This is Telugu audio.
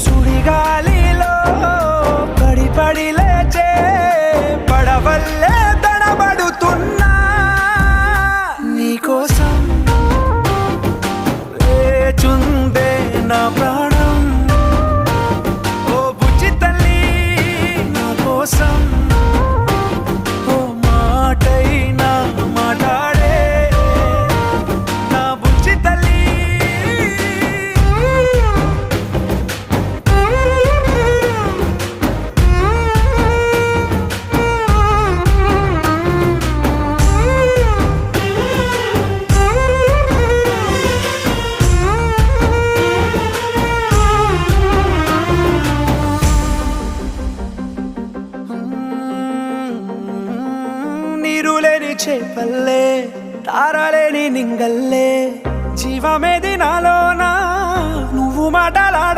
సుడిగాలిలో పడి పడి లేచే పడవల్లే తడబడుతున్నా నీకోసం వేచుందే నా ప్రాణం. ఓ బుజ్జి తల్లి నా కోసం ఓ మాటైనా మాట్లాడే నా బుజ్జి తల్లి. నీరులేని చేపల్లే తారలేని నింగల్లే జీవమేది నాలోనా